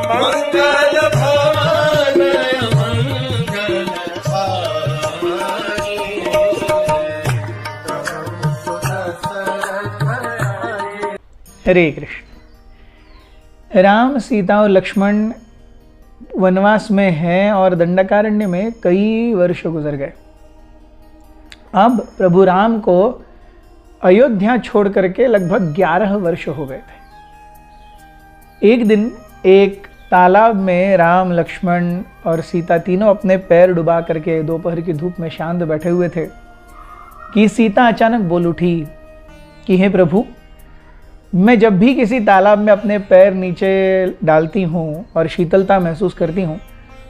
मंगल भवन मंगल हारी। हरे कृष्ण। राम, सीता और लक्ष्मण वनवास में हैं और दंडकारण्य में कई वर्ष गुजर गए। अब प्रभु राम को अयोध्या छोड़ करके लगभग 11 वर्ष हो गए थे। एक दिन एक तालाब में राम, लक्ष्मण और सीता तीनों अपने पैर डुबा करके दोपहर की धूप में शांत बैठे हुए थे कि सीता अचानक बोल उठी कि हे प्रभु, मैं जब भी किसी तालाब में अपने पैर नीचे डालती हूँ और शीतलता महसूस करती हूँ,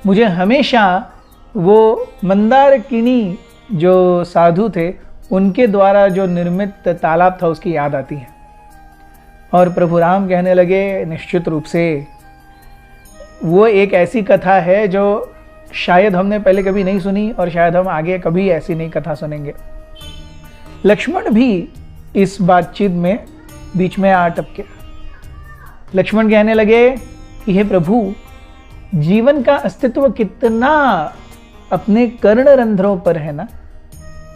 मुझे हमेशा वो मंदारकिनी जो साधु थे उनके द्वारा जो निर्मित तालाब था उसकी याद आती है। और प्रभु राम कहने लगे, निश्चित रूप से वो एक ऐसी कथा है जो शायद हमने पहले कभी नहीं सुनी और शायद हम आगे कभी ऐसी नई कथा सुनेंगे। लक्ष्मण भी इस बातचीत में बीच में आ टपके। लक्ष्मण कहने लगे कि हे प्रभु, जीवन का अस्तित्व कितना अपने कर्ण रंध्रों पर है ना।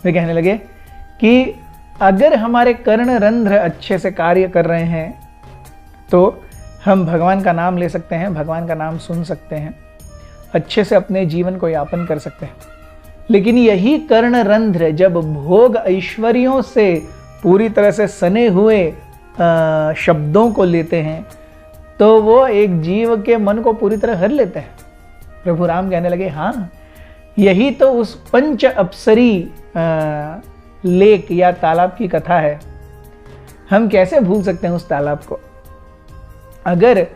वे कहने लगे कि अगर हमारे कर्ण रंध्र अच्छे से कार्य कर रहे हैं तो हम भगवान का नाम ले सकते हैं, भगवान का नाम सुन सकते हैं, अच्छे से अपने जीवन को यापन कर सकते हैं। लेकिन यही कर्ण रंध्र जब भोग ऐश्वर्यों से पूरी तरह से सने हुए शब्दों को लेते हैं तो वो एक जीव के मन को पूरी तरह हर लेते हैं। प्रभु राम कहने लगे, हाँ, यही तो उस पंच अप्सरी लेक या तालाब की कथा है। हम कैसे भूल सकते हैं उस तालाब को। अगर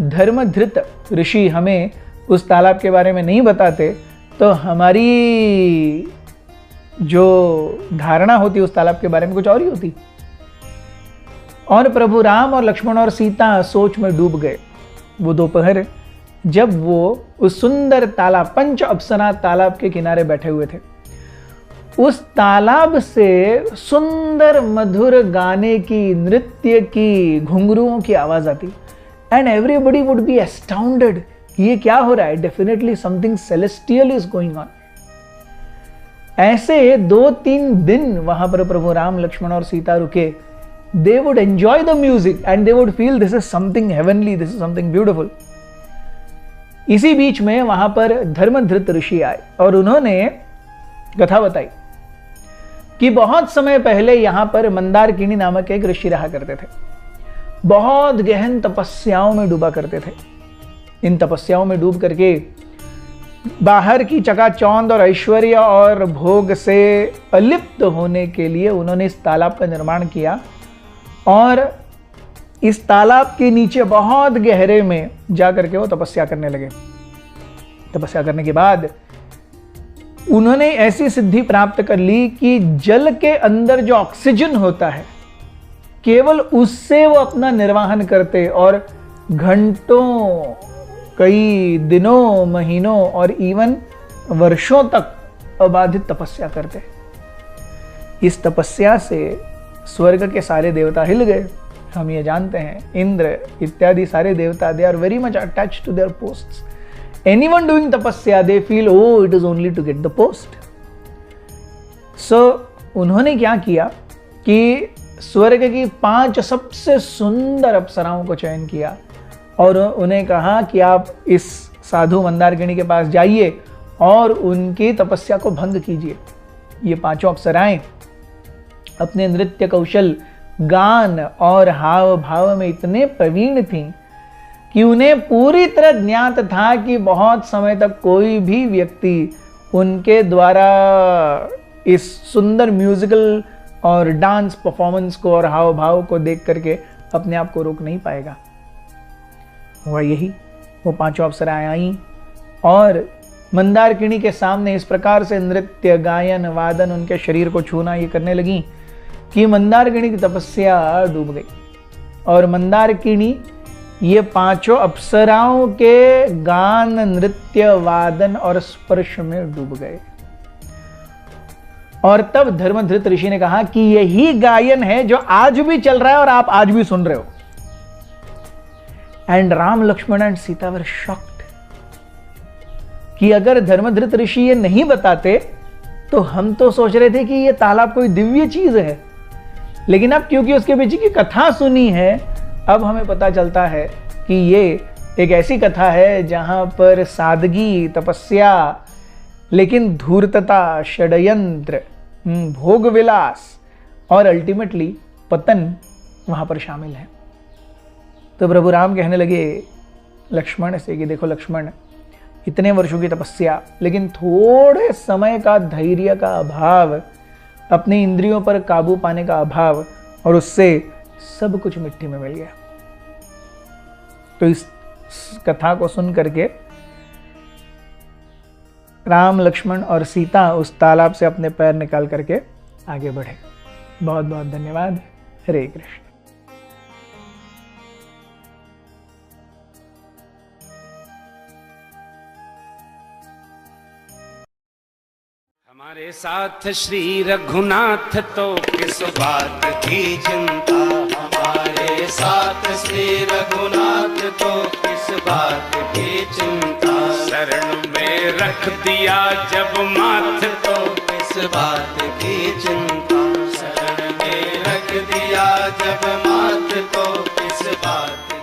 धर्मधृत ऋषि हमें उस तालाब के बारे में नहीं बताते तो हमारी जो धारणा होती उस तालाब के बारे में कुछ और ही होती। और प्रभु राम और लक्ष्मण और सीता सोच में डूब गए। वो दोपहर जब वो उस सुंदर तालाब, पंच अप्सरा तालाब के किनारे बैठे हुए थे, उस तालाब से सुंदर मधुर गाने की, नृत्य की, घुंघरुओं की आवाज आती and everybody would be astounded, ये क्या हो रहा है। Definitely something celestial is going on. ऐसे 2-3 दिन वहां पर प्रभु राम, लक्ष्मण और सीता रुके। They would enjoy the music and they would feel this is something heavenly, this is something beautiful. इसी बीच में वहां पर धर्मधृत ऋषि आए और उन्होंने कथा बताई कि बहुत समय पहले यहां पर मंदारकिनी नामक एक ऋषि रहा करते थे। बहुत गहन तपस्याओं में डूबा करते थे। इन तपस्याओं में डूब करके बाहर की चकाचौंध और ऐश्वर्य और भोग से अलिप्त होने के लिए उन्होंने इस तालाब का निर्माण किया और इस तालाब के नीचे बहुत गहरे में जाकर के वो तपस्या करने लगे। तपस्या करने के बाद उन्होंने ऐसी सिद्धि प्राप्त कर ली कि जल के अंदर जो ऑक्सीजन होता है केवल उससे वो अपना निर्वाहन करते और घंटों, कई दिनों, महीनों और इवन वर्षों तक अबाधित तपस्या करते। इस तपस्या से स्वर्ग के सारे देवता हिल गए। हम ये जानते हैं इंद्र इत्यादि सारे देवता, they are very much attached to their posts. Anyone doing tapasya they feel oh it is only to get the post. So उन्होंने क्या किया कि स्वर्ग की 5 सबसे सुंदर अप्सराओं को चयन किया और उन्हें कहा कि आप इस साधु मंदारकिनी के पास जाइए और उनकी तपस्या को भंग कीजिए। ये 5 अप्सराएं अपने नृत्य कौशल, गान और हाव भाव में इतने प्रवीण थीं कि उन्हें पूरी तरह ज्ञात था कि बहुत समय तक कोई भी व्यक्ति उनके द्वारा इस सुंदर म्यूजिकल और डांस परफॉर्मेंस को और हाव भाव को देख करके अपने आप को रोक नहीं पाएगा। हुआ यही, वो 5 अप्सराएं आईं और मंदारकिनी के सामने इस प्रकार से नृत्य, गायन, वादन, उनके शरीर को छूना ये करने लगी कि मंदारकिनी की तपस्या डूब गई और मंदारकिनी ये 5 अप्सराओं के गान, नृत्य, वादन और स्पर्श में डूब गए। और तब धर्मधृत ऋषि ने कहा कि यही गायन है जो आज भी चल रहा है और आप आज भी सुन रहे हो। And Ram Lakshman and Sita were shocked कि अगर धर्मधृत ऋषि ये नहीं बताते तो हम तो सोच रहे थे कि ये तालाब कोई दिव्य चीज है, लेकिन अब क्योंकि उसके पीछे की कथा सुनी है, अब हमें पता चलता है कि ये एक ऐसी कथा है जहां पर सादगी, तपस्या, लेकिन धूर्तता, षड्यंत्र, भोग विलास और अल्टीमेटली पतन वहां पर शामिल है। तो प्रभु राम कहने लगे लक्ष्मण से कि देखो लक्ष्मण, इतने वर्षों की तपस्या, लेकिन थोड़े समय का धैर्य का अभाव, अपनी इंद्रियों पर काबू पाने का अभाव, और उससे सब कुछ मिट्टी में मिल गया। तो इस कथा को सुन करके राम, लक्ष्मण और सीता उस तालाब से अपने पैर निकाल करके आगे बढ़े। बहुत बहुत धन्यवाद। हरे कृष्ण। हमारे साथ श्री रघुनाथ तो किस बात की चिंता, हमारे साथ श्री रघुनाथ तो किस बात की चिंता, शरण में रख दिया जब माथ तो किस बात की चिंता, शरण में रख दिया जब माथ तो किस बात